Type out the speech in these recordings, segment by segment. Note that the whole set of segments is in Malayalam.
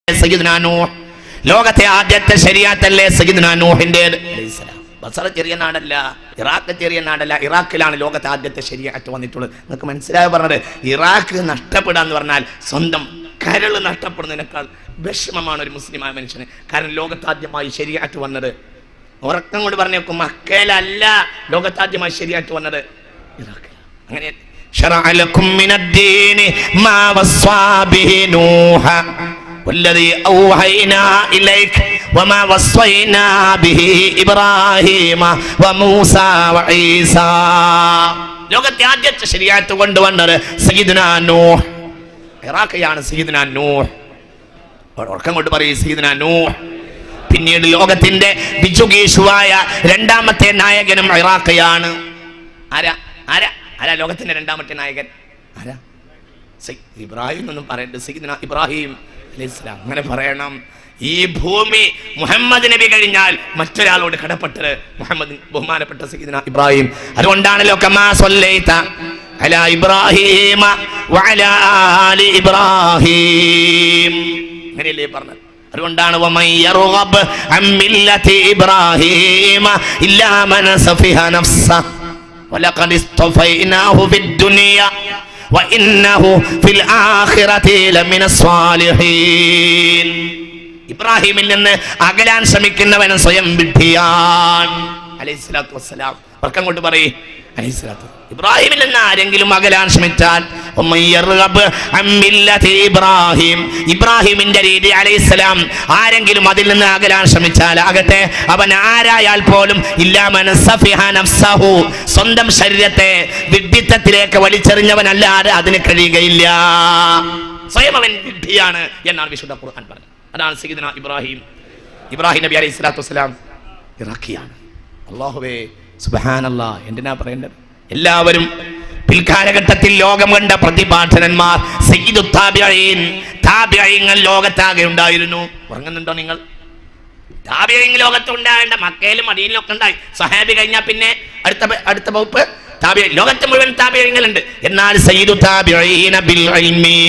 സയ്യിദുനാ നൂഹ്. ലോകത്തെ ആദ്യത്തെ ശരീഅത്തല്ലേ സയ്യിദുനാ നൂഹിന്റേത് അലൈഹിസ്സലാം. ബസറ ചെറിയ നാടല്ല, ഇറാഖ് ചെറിയ നാടല്ല. ഇറാഖിലാണ് ലോകത്തെ ആദ്യത്തെ ശരീഅത്ത് വന്നിട്ടുള്ളത്. നിങ്ങൾക്ക് മനസ്സിലായി പറഞ്ഞത്? ഇറാഖ് നഷ്ടപ്പെടാന്ന് പറഞ്ഞാൽ സ്വന്തം കരള് നഷ്ടപ്പെടുന്നതിനേക്കാൾ വിഷമമാണ് ഒരു മുസ്ലിമായ മനുഷ്യന്. കാരണം ലോകത്താദ്യമായി ശരീഅത്ത് വന്നത്, ഉറക്കം കൊണ്ട് പറഞ്ഞേക്കും, മക്കയിലല്ല ലോകത്താദ്യമായി ശരീഅത്ത് വന്നത് ഇറാഖിൽ. അങ്ങനെ شرع لكم من الدين ما وصى به نوح والذي أوحينا إليك وما وصينا به إبراهيم وموسى وعيسى. ലോകത്തെ ആദ്യത്തെ ശരീഅത്ത് കൊണ്ടുവന്നത് സയ്യിദുനാ നൂഹ്. ഇറാഖിലാണ് സയ്യിദുനാ നൂഹ്. ഉറക്കം കൊണ്ട് പറയും സയ്യിദുനാ നൂഹ്. പിന്നീട് ലോകത്തിന്റെ വിജുഗീഷുവായ രണ്ടാമത്തെ നായകനും ഇറാഖിയാണ്. ആരാ ആരാ ആരാ ലോകത്തിന്റെ രണ്ടാമത്തെ നായകൻ? ആരാ? ഇബ്രാഹിം എന്നൊന്നും പറയണ്ട, സയ്യിദുനാ ഇബ്രാഹിം അലൈഹിസ്സലാം. അങ്ങനെ പറയണം. ഈ ഭൂമി മുഹമ്മദ് നബി കഴിഞ്ഞാൽ മറ്റൊരാളോട് കടപ്പെട്ടത് മുഹമ്മദ് ബഹുമാനപ്പെട്ട സയ്യിദുനാ ഇബ്രാഹിം. അതുകൊണ്ടാണല്ലോ കമാ സല്ലൈത അലാ ഇബ്രാഹിമ വഅലാ ആലി ഇബ്രാഹിം, അങ്ങനെയല്ലേ പറഞ്ഞത്? അതുകൊണ്ടാണ് വമൻ യർഗബ് അൻ മില്ലതി ഇബ്രാഹിമ ഇല്ലാ മൻ സഫിഹ നഫ്സഹു വലഖദ് ഇസ്തഫൈനാഹു ഫിദ്ദുനിയ വഇന്നഹു ഫിൽ ആഖിറതി ലമിനസ് സ്വാലിഹീൻ. ഇബ്രാഹിമിൽ നിന്ന് അകലാൻ ശ്രമിക്കുന്നവൻ സ്വയം വിഡ്ഢിയാൻ അലൈഹിസ്സലാത്തു വസ്സലാം. വർക്കം കൊണ്ട് പറയ് അലൈഹിസ്സലാത്തു. ഇബ്രാഹിമിൽ നിന്ന് ആരെങ്കിലും അകലാൻ ശ്രമിച്ചാൽ ഇബ്രാഹിം, ഇബ്രാഹിമിന്റെ രീതി അലൈഹിസ്സലാം, ആരെങ്കിലും അതിൽ നിന്ന് അകലാൻ ശ്രമിച്ചാൽ ആകട്ടെ അവൻ ആരായാൽ പോലും സ്വന്തം ശരീരത്തെ വിഡ്ഢിത്തത്തിലേക്ക് വലിച്ചെറിഞ്ഞവനല്ലാതെ അതിന് കഴിയുകയില്ല. സ്വയം അവൻ വിഡ്ഢിയാണ് എന്നാണ് വിശുദ്ധ ഖുർആൻ പറഞ്ഞത്. അതാണ് സയ്യിദുനാ ഇബ്രാഹിം. ഇബ്രാഹിം നബി അലൈഹിസ്സലാത്തു വസ്സലാം ഇറാഖിയാണ്. അല്ലാഹുവേ സുബ്ഹാനല്ലാഹ്. എന്തിനാ പറയേണ്ടത്? എല്ലാവരും പിൽക്കാലഘട്ടത്തിൽ ലോകം കണ്ട പ്രതിഭാധനന്മാർ സയ്യിദു താബിഈൻ, താബിഈങ്ങൾ ലോകത്താകെ ഉണ്ടായിരുന്നു. ഉറങ്ങുന്നുണ്ടോ നിങ്ങൾ? താബിഈങ്ങൾ ലോകത്തുണ്ടാകേണ്ട, മക്കയിലും മദീനയിലും ഒക്കെ ഉണ്ടായി. സഹാബി കഴിഞ്ഞാൽ പിന്നെ അടുത്ത വകുപ്പ് താബിഈൻ. ലോകത്ത് മുഴുവൻ താബിഈങ്ങളുണ്ട്. എന്നാൽ സയ്യിദു താബിഈന ബിൽ ഇൽമി,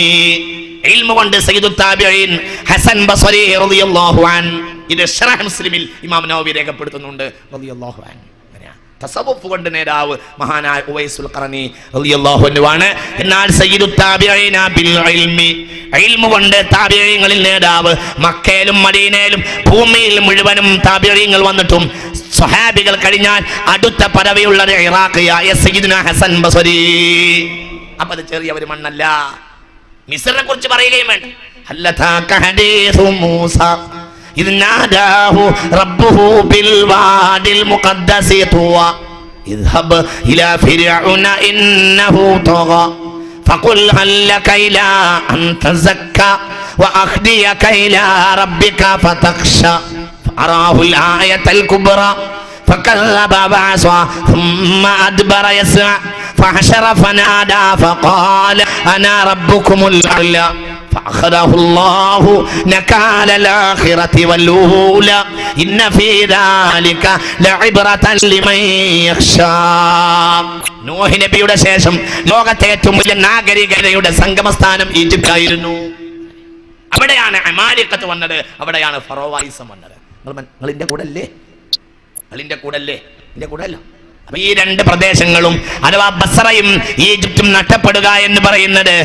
ഇൽമു കൊണ്ട് സയ്യിദു താബിഈൻ ഹസൻ ബസ്രി റളിയല്ലാഹു അൻഹു. ഇത് ശറഹ് മുസ്ലിമിൽ ഇമാം നവവി രേഖപ്പെടുത്തുന്നുണ്ട് റളിയല്ലാഹു അൻഹു. തസവ്വുഫ് കൊണ്ട് നേതാവ് മഹാനായ ഉവൈസുൽ ഖറനി റളിയല്ലാഹു അൻഹു ആണ്. എന്നാൽ സയ്യിദു താബിഈന ബിൽ ഇൽമി, ഇൽമു കൊണ്ട് താബിഈങ്ങളിൽ നേതാവ് മക്കയിലും മദീനയിലും ഭൂമിയിൽ മുഴുവനും താബിഈങ്ങൾ വന്നിട്ടും സ്വഹാബികൾ കഴിഞ്ഞാൽ അടുത്ത പദവിയുള്ളത് ഇറാഖിയായ സയ്യിദുനാ ഹസൻ ബസ്രി. അപ്പൊ അത് ചെറിയ ഒരു മണ്ണല്ല. മിസ്റിനെ കുറിച്ച് പറയുകയും വേണ്ട. ഹല്ലതാക ഹദീസു മൂസ إذ ناداه ربه بالواد المقدس طوى اذهب إلى فرعون إنه طغى فقل هل لك إلى أن تزكى وأهديك إلى ربك فتخشى فأراه الآية الكبرى فكذب وعصى ثم أدبر يسعى فحشر فنادى فقال أنا ربكم الأعلى فأخذه الله نكال الآخرة والأولى إن في ذلك لعبرة لمن يخشى. നൂഹ് നബിയുടെ ശേഷം ലോകത്തെ ഏറ്റവും വലിയ നാഗരികതയുടെ സംഗമസ്ഥാനം ഈജിപ്ത് ആയിരുന്നു. അവിടെയാണ് അമാലിഖത്ത് വന്നത്, അവിടെയാണ് ഫറോവായിസം വന്നത്. നിങ്ങളിന്റെ കൂടെ അല്ലേ? നിങ്ങളിന്റെ കൂടെ അല്ലേ? എന്റെ കൂടെ അല്ല. അപ്പൊ ഈ രണ്ട് പ്രദേശങ്ങളും അഥവാ ബസ്രയും ഈജിപ്തും നഷ്ടപ്പെടുക എന്ന് പറയുന്നത്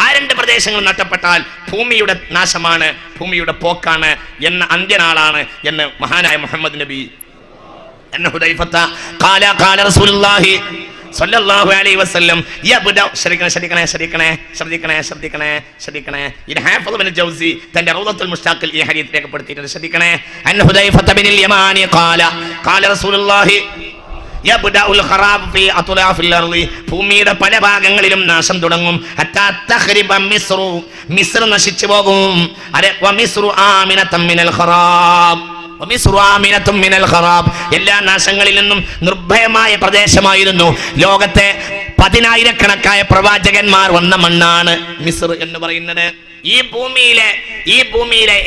ആ രണ്ട് പ്രദേശങ്ങൾ നഷ്ടപ്പെട്ടാൽ ഭൂമിയുടെ നാശമാണ്, ഭൂമിയുടെ പോക്കാണ് എന്ന അന്ത്യനാളാണ് എന്ന് മഹാനായ മുഹമ്മദ് നബി എന്ന ഹുദൈഫത്ത ഖാല ഖാല റസൂലുള്ളാഹി സല്ലല്ലാഹു അലൈഹി വസല്ലം യബ്ദ. ശ്രദ്ധിക്കണേ. ഇത് ഹാഫിദ് ഇബ്നു ജൗസി തന്റെ റൗദത്തുൽ മുഷ്താഖിൽ ഈ ഹദീസ് രേഖപ്പെടുത്തിയിട്ടുണ്ട്. ശ്രദ്ധിക്കണേ. അൻ ഹുദൈഫത ബിനുൽ യമാനി ഖാല ഖാല റസൂലുള്ളാഹി യബ്ദഉൽ ഖറാബ് ഫീ അത്ലാഫിൽ അർളി, ഭൂമിയുടെ പല ഭാഗങ്ങളിലും നാശം തുടങ്ങും. ഹത്താ തഖ്രിബ മിസ്റു, മിസ്ർ നശിച്ചു പോകും. അരെ വ മിസ്റു ആമിനതൻ മിനൽ ഖറാബ്, എല്ലാ നാശങ്ങളിൽ നിന്നും നിർഭയമായ പ്രദേശമായിരുന്നു. ലോകത്തെ 10,000-കണക്കായ പ്രവാചകന്മാർ വന്ന മണ്ണാണ് മിസ്ർ എന്ന് പറയുന്നത്. ഈ ഭൂമിയിലെ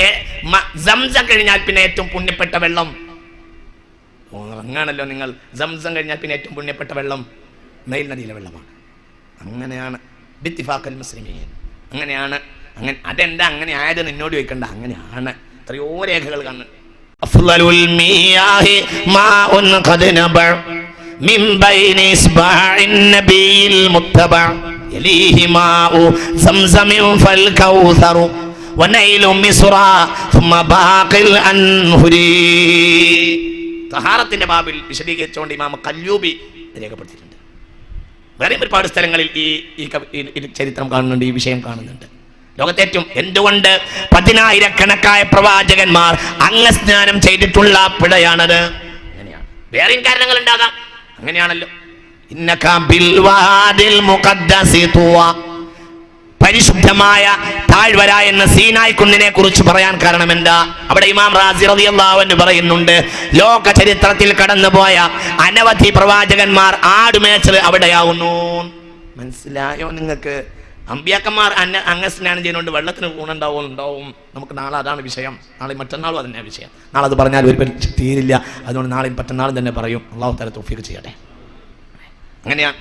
സംസം കഴിഞ്ഞാൽ പിന്നെ ഏറ്റവും പുണ്യപ്പെട്ട വെള്ളം അങ്ങാണല്ലോ നിങ്ങൾ. സംസം കഴിഞ്ഞാൽ പിന്നെ ഏറ്റവും പുണ്യപ്പെട്ട വെള്ളം നൈൽ നദിയിലെ വെള്ളമാണ്. അങ്ങനെയാണ് ബിത്തിഫാഖൽ മുസ്ലിമീൻ. അങ്ങനെയാണ്. അങ്ങനെ അതെന്താ അങ്ങനെ ആയത് നിന്നോട് ചോദിക്കണ്ട, അങ്ങനെയാണ്. എത്രയോ രേഖകൾ കാണുന്നുണ്ട്. അഫ്ളലുൽ മിയാഹി മാഉൻ ഖദ് നബഅ മിൻ ബൈനി ഇസ്ബാഇൻ നബിയിൽ മുത്തബഅ യലീഹി മാഉ സംസമിൻ ഫൽ കൗസറു വനൈലു മിസ്റ ثم ബാഖിൽ അൻഹുരി. തഹാറത്തിന്റെ ബാബിൽ വിശദീകരിച്ചുകൊണ്ട് ഇമാം കല്ലൂബി രേഖപ്പെടുത്തിയിട്ടുണ്ട്. വേറെയും ഒരുപാട് സ്ഥലങ്ങളിൽ ഈ ചരിത്രം കാണുന്നുണ്ട്, ഈ വിഷയം കാണുന്നുണ്ട്. ലോകത്തേറ്റവും എന്തുകൊണ്ട് 10,000-കണക്കായ പ്രവാചകന്മാർ അംഗസ്നാനം ചെയ്തിട്ടുള്ള പിഴയാണത്? അങ്ങനെയാണ്. വേറെയും കാരണങ്ങൾ ഉണ്ടാകാം. അങ്ങനെയാണല്ലോ. ഇന്നക ബിൽ വാദിൽ മുഖദ്ദസി തുവ, പരിശുദ്ധമായ താഴ്വര എന്ന സീനായ് കുന്നിനെ കുറിച്ച് പറയാൻ കാരണം എന്താ? അവിടെ ഇമാം റാസി റളിയല്ലാഹു അൻഹു പറയുന്നുണ്ട്, ലോക ചരിത്രത്തിൽ കടന്നുപോയ അനവധി പ്രവാചകന്മാർ ആടുമേച്ചത് അവിടെയാവുന്നു. മനസ്സിലായോ നിങ്ങൾക്ക്? അമ്പിയാക്കന്മാർ അംഗസ്നാനം ചെയ്യുന്നതുകൊണ്ട് വെള്ളത്തിന് ഗുണമുണ്ടാവും. നമുക്ക് നാളെ അതാണ് വിഷയം. നാളെ മറ്റന്നാളും അതന്നെ വിഷയം. നാളെ അത് പറഞ്ഞാൽ ഒരു തീരില്ല. അതുകൊണ്ട് നാളെയും മറ്റന്നാളും തന്നെ പറയും. അല്ലാഹു തആല തൗഫീഖ് ചെയ്യട്ടെ. അങ്ങനെയാണ്.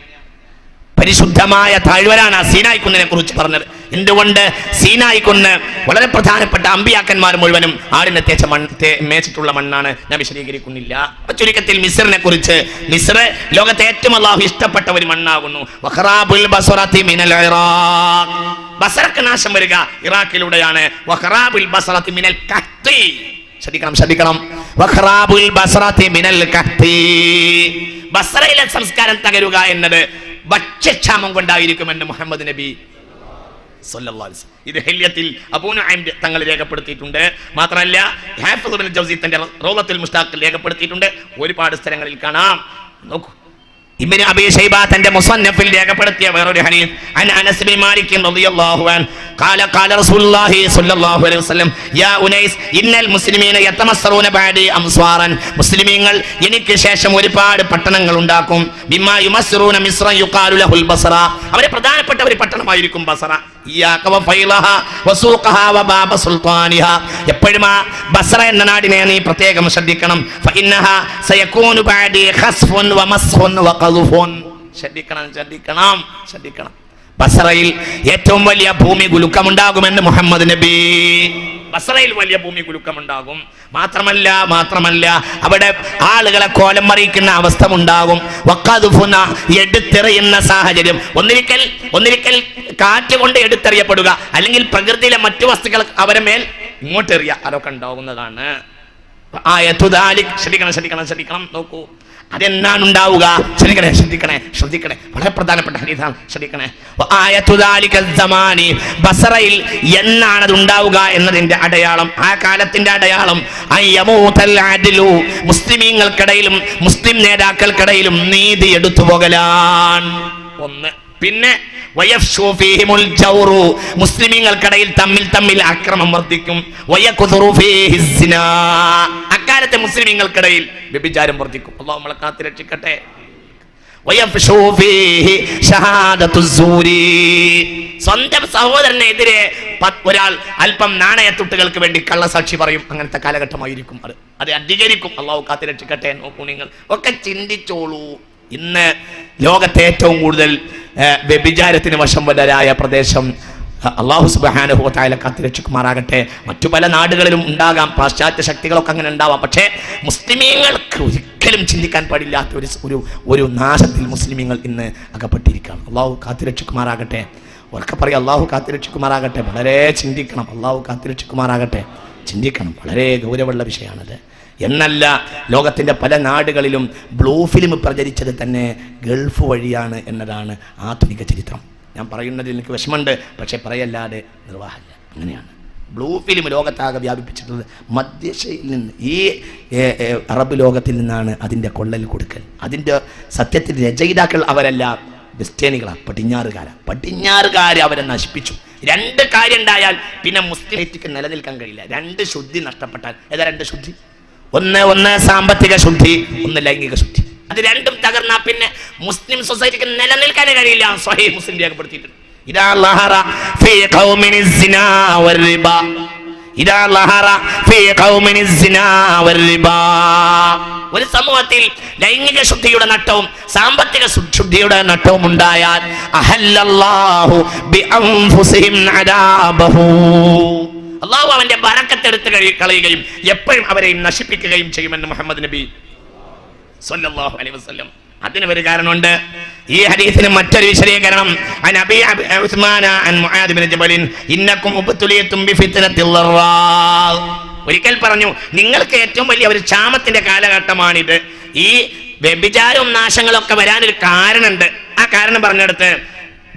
പരിശുദ്ധമായ താഴ്വരാണ് സീനായ് കുന്നിനെ കുറിച്ച് പറഞ്ഞത്. എന്തുകൊണ്ട്? സീനായ് കുന്ന് വളരെ പ്രധാനപ്പെട്ട അമ്പിയാക്കന്മാർ മുഴുവനും ആടിനെ മേച്ചിട്ടുള്ള മണ്ണാണ്. ഞാൻ വിശദീകരിക്കുന്നില്ല. ചുരുക്കത്തിൽ മിസ്റിനെ കുറിച്ച്, മിസ്ർ ലോകത്തെ ഏറ്റവും അല്ലാഹു ഇഷ്ടപ്പെട്ട ഒരു മണ്ണാകുന്നു. വഖറാബുൽ ബസ്റതി മിനൽ ഇറാഖ്, ബസ്റക്ക് നാശം വരിക ഇറാഖിലൂടെയാണ്. വഖറാബുൽ ബസ്റതി മിനൽ കഹ്തി, ശ്രദ്ധിക്കണം. വഖറാബുൽ ബസ്റതി മിനൽ കഹ്തി, ബസ്റയിലെ സംസ്കാരം തകരുക എന്നത് ഭക്ഷ്യക്ഷാമം കൊണ്ടായിരിക്കുമെന്ന് മുഹമ്മദ് നബി സല്ലല്ലാഹു അലൈഹി വസല്ലം ഇത് ഹില്യത്തിൽ അബൂ നുഐം തങ്ങൾ രേഖപ്പെടുത്തിയിട്ടുണ്ട്. മാത്രമല്ല ഹാഫിദ് ഇബ്നുൽ ജൗസി തന്റെ റൗളത്തുൽ മുസ്താഖിൽ രേഖപ്പെടുത്തിയിട്ടുണ്ട്. ഒരുപാട് സ്ഥലങ്ങളിൽ കാണാം. നോക്കൂ, ഇബ്നു അബീ ശൈബ തന്റെ മുസന്നഫിൽ രേഖപ്പെടുത്തിയ വേറൊരു ഹദീസ് അൻ അനസ് ബിൻ മാലിക് റളിയല്ലാഹു അൻഹു ഖാല റസൂലുള്ളാഹി സ്വല്ലല്ലാഹു അലൈഹി വസല്ലം യാ ഉനൈസ് ഇന്നൽ മുസ്ലിമീന യതമസ്സറൂന ബഅദി അംസ്വാറൻ, മുസ്ലിമീങ്ങൾ എനിക്ക് ശേഷം ഒരുപാട് പട്ടണങ്ങൾ ഉണ്ടാക്കും. ബിമാ യുമസ്റൂന മിസ്റ യുഖാലു ലഹുൽ ബസ്റ, അവരെ പ്രധാനപ്പെട്ട ഒരു പട്ടണമായിരിക്കും ബസ്റ. ഇയാക വഫൈലഹ വസൂഖഹ വബാബ സുൽത്താനിഹ, എപ്പോഴും ആ ബസ്റ എന്ന നാടിനെ നീ പ്രത്യേകം ശ്രദ്ധിക്കണം. ഫഇന്നഹ സയകൂനു ബഅദി ഖസ്ഫുൻ വമസ്ഖുൻ വഖളുഫുൻ, ശ്രദ്ധിക്കണം. ബസ്റയിൽ ഏറ്റവും വലിയ ഭൂമി കുലുക്കമുണ്ടാകുമെന്ന് മുഹമ്മദ് നബി. ബസ്റയിൽ വലിയ ഭൂമി കുലുക്കമുണ്ടാകും. മാത്രമല്ല അവിടെ ആളുകളെ കോലം മറിയിക്കുന്ന അവസ്ഥ ഉണ്ടാകും. വഖദുഫുന, എടുത്തെറിയുന്ന സാഹചര്യം. ഒന്നിരിക്കൽ കാറ്റ് കൊണ്ട് എടുത്തെറിയപ്പെടുക, അല്ലെങ്കിൽ പ്രകൃതിയിലെ മറ്റു വസ്തുക്കൾ അവരെ മേൽ ഇങ്ങോട്ടെറിയ, അതൊക്കെ ഉണ്ടാവുന്നതാണ്. ശ്രദ്ധിക്കണം. നോക്കൂ, അതെന്നാണ് ഉണ്ടാവുക? ശ്രദ്ധിക്കണേ. വളരെ പ്രധാനപ്പെട്ട ഹദീസാണ്. ശ്രദ്ധിക്കണേ. ബസ്റയിൽ എന്നാണ് അത് ഉണ്ടാവുക എന്നതിന്റെ അടയാളം, ആ കാലത്തിന്റെ അടയാളം മുസ്ലിമീങ്ങൾക്കിടയിലും മുസ്ലിം നേതാക്കൾക്കിടയിലും നീതി എടുത്തു പോകലാണ് ഒന്ന്. പിന്നെ മുസ്ലിമീങ്ങൾക്കിടയിൽ തമ്മിൽ അക്രമം വർദ്ധിക്കും. അക്കാലത്തെ മുസ്ലിമീങ്ങൾക്കിടയിൽ വ്യഭിചാരം വർദ്ധിക്കും. അല്ലാഹു നമ്മളെ കാത്ത് രക്ഷിക്കട്ടെ. സ്വന്തം സഹോദരനെതിരെ ഒരാൾ അല്പം നാണയത്തുട്ടുകൾക്ക് വേണ്ടി കള്ളസാക്ഷി പറയും. അങ്ങനത്തെ കാലഘട്ടമായിരിക്കും അത് അധികരിക്കും. അല്ലാഹു കാത്ത് രക്ഷിക്കട്ടെ. നോക്കൂ, നിങ്ങൾ ഒക്കെ ചിന്തിച്ചോളൂ. ഇന്ന് ലോകത്തെ ഏറ്റവും കൂടുതൽ വ്യഭിചാരത്തിന് വശംവദരായ പ്രദേശം അല്ലാഹു സുബ്ഹാനഹു വ തആല കാത്തുരക്ഷിക്കുമാറാകട്ടെ. മറ്റു പല നാടുകളിലും ഉണ്ടാകാം, പാശ്ചാത്യ ശക്തികളൊക്കെ അങ്ങനെ ഉണ്ടാവാം. പക്ഷേ മുസ്ലിമീങ്ങൾക്ക് ഒരിക്കലും ചിന്തിക്കാൻ പാടില്ലാത്ത ഒരു നാശത്തിൽ മുസ്ലിമീങ്ങൾ ഇന്ന് അകപ്പെട്ടിരിക്കുകയാണ്. അല്ലാഹു കാത്തുരക്ഷിക്കുമാറാകട്ടെ. ഉറക്കെ പറയാം, അല്ലാഹു കാത്തുരക്ഷിക്കുമാറാകട്ടെ. വളരെ ചിന്തിക്കണം. അല്ലാഹു കാത്തുരക്ഷിക്കുമാറാകട്ടെ. ചിന്തിക്കണം. വളരെ ഗൗരവമുള്ള വിഷയമാണത്. എന്നല്ല, ലോകത്തിൻ്റെ പല നാടുകളിലും ബ്ലൂ ഫിലിം പ്രചരിച്ചത് തന്നെ ഗൾഫ് വഴിയാണ് എന്നതാണ് ആധുനിക ചരിത്രം. ഞാൻ പറയുന്നതിൽ എനിക്ക് വിഷമമുണ്ട്, പക്ഷേ പറയല്ലാതെ നിർവാഹമില്ല. അങ്ങനെയാണ് ബ്ലൂ ഫിലിം ലോകത്താകെ വ്യാപിപ്പിച്ചിട്ടുള്ളത്. മധ്യേഷ്യയിൽ നിന്ന്, ഈ അറബ് ലോകത്തിൽ നിന്നാണ് അതിൻ്റെ കൊള്ളൽ കൊടുക്കൽ. അതിൻ്റെ സത്യത്തിൽ രചയിതാക്കൾ അവരല്ല, ക്രിസ്ത്യാനികളാണ്, പടിഞ്ഞാറുകാർ അവരെ നശിപ്പിച്ചു. രണ്ട് കാര്യം ഉണ്ടായാൽ പിന്നെ മുസ്ലിം നിലനിൽക്കാൻ കഴിയില്ല. രണ്ട് ശുദ്ധി നഷ്ടപ്പെട്ടാൽ. ഏതാ രണ്ട് ശുദ്ധി? ഒന്ന് സാമ്പത്തിക ശുദ്ധി, ഒന്ന് ലൈംഗിക ശുദ്ധി. അത് രണ്ടും തകർന്നാൽ പിന്നെ മുസ്ലിം സൊസൈറ്റിക്ക് നിലനിൽക്കാനേ കഴിയില്ല. സ്വഹീഹ് മുസ്ലിം രേഖപ്പെടുത്തിയിട്ടുണ്ട്. ഇദാ ലഹറ ഫീ ഖൗമിൻ സിനാ വൽറിബാ. ഒരു സമൂഹത്തിൽ ലൈംഗിക ശുദ്ധിയുടെ നട്ടവും സാമ്പത്തിക ശുദ്ധിയുടെ നട്ടവും ഉണ്ടായാൽ അഹല്ലല്ലാഹു ബിഅൻഫുസിഹിം അദാബഹു, അല്ലാഹു അവന്റെ ബറക്കത്ത് എടുത്ത് കളയുകയും എപ്പോഴും അവരെയും നശിപ്പിക്കുകയും ചെയ്യുമെന്ന് മുഹമ്മദ് നബി സല്ലല്ലാഹു അലൈഹി വസല്ലം. അതിന് ഒരു കാരണമുണ്ട്. ഈ ഹദീസിന് മറ്റൊരു വിശദീകരണം. അൻ അബീ ഉസ്മാന അൻ മുആദ് ബിൻ ജബൽ ഇന്നകും ഉബ്തുലിയതും ബിഫിത്നത്തിൽ ദർറാ. ഒരിക്കൽ പറഞ്ഞു, നിങ്ങൾക്ക് ഏറ്റവും വലിയ ഒരു ക്ഷാമത്തിന്റെ കാലഘട്ടമാണിത്. ഈ വ്യഭിചാരവും നാശങ്ങളൊക്കെ വരാനൊരു കാരണമുണ്ട്. ആ കാരണം പറഞ്ഞെടുത്ത്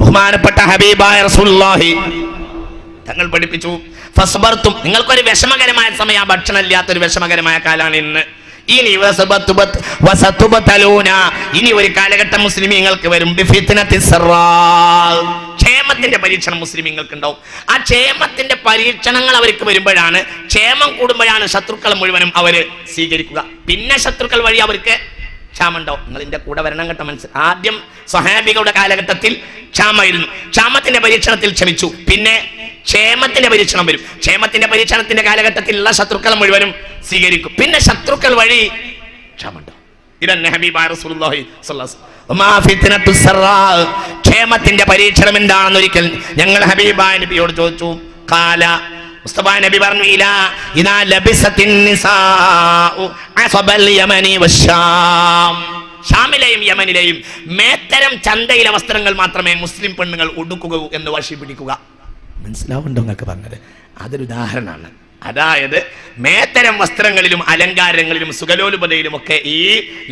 ബഹുമാനപ്പെട്ട ഹബീബായ റസൂലുള്ളാഹി തങ്ങൾ പഠിപ്പിച്ചു, ഫസ്ബർതും, നിങ്ങൾക്കൊരു വിഷമകരമായ സമയം, ഭക്ഷണം ഇല്ലാത്തൊരു വിഷമകരമായ കാലാണ് ഇന്ന്. ഇനി ഇനി ഒരു കാലഘട്ടം മുസ്ലിമീങ്ങൾക്ക് വരും, ക്ഷേമത്തിന്റെ പരീക്ഷണം മുസ്ലിമീങ്ങൾക്ക് ഉണ്ടാവും. ആ ക്ഷേമത്തിന്റെ പരീക്ഷണങ്ങൾ അവർക്ക് വരുമ്പോഴാണ്, ക്ഷേമം കൂടുമ്പോഴാണ് ശത്രുക്കൾ മുഴുവനും അവര് സ്വീകരിക്കുക. പിന്നെ ശത്രുക്കൾ വഴി അവർക്ക് ക്ഷാമം ഉണ്ടാവും. നിങ്ങൾ ഇതിന്റെ കൂടെ വരണം കേട്ടോ. ആദ്യം സ്വഹാബികളുടെ കാലഘട്ടത്തിൽ ക്ഷാമമായിരുന്നു. ക്ഷാമത്തിന്റെ പരീക്ഷണത്തിൽ ക്ഷമിച്ചു. പിന്നെ ക്ഷേമത്തിന്റെ പരീക്ഷണം വരും. ക്ഷേമത്തിന്റെ പരീക്ഷണത്തിന്റെ കാലഘട്ടത്തിലുള്ള ശത്രുക്കൾ മുഴുവനും സ്വീകരിക്കും. പിന്നെ ശത്രുക്കൾ വഴി ക്ഷാമുണ്ടാവും. ഇതന്നെ ഹബീബായ റസൂലുള്ളാഹി സ്വല്ലല്ലാഹു അലൈഹി വസല്ലം. ക്ഷേമത്തിന്റെ പരീക്ഷണം എന്താണെന്ന് ഒരിക്കൽ ഞങ്ങൾ ഹബീബായ നബിയോട് ചോദിച്ചു. ഖാല, മുസ്തഫ നബി പറഞ്ഞു, ഇദാ ലബിസത്തിൻ നിസാഉ അസബൽ യമനി വശാം. ഷാമിലെയും യമനിലെയും മേത്തരം ചന്തയിലെ വസ്ത്രങ്ങൾ മാത്രമേ മുസ്ലിം പെണ്ണുങ്ങൾ ഉടുക്കുക എന്ന് വാശി പിടിക്കുക. മനസ്സിലാവുണ്ടോ നിങ്ങൾക്ക് പറഞ്ഞത്? അതൊരു ഉദാഹരണമാണ്. അതായത് മേത്തരം വസ്ത്രങ്ങളിലും അലങ്കാരങ്ങളിലും സുഖലോലുപതയിലും ഒക്കെ ഈ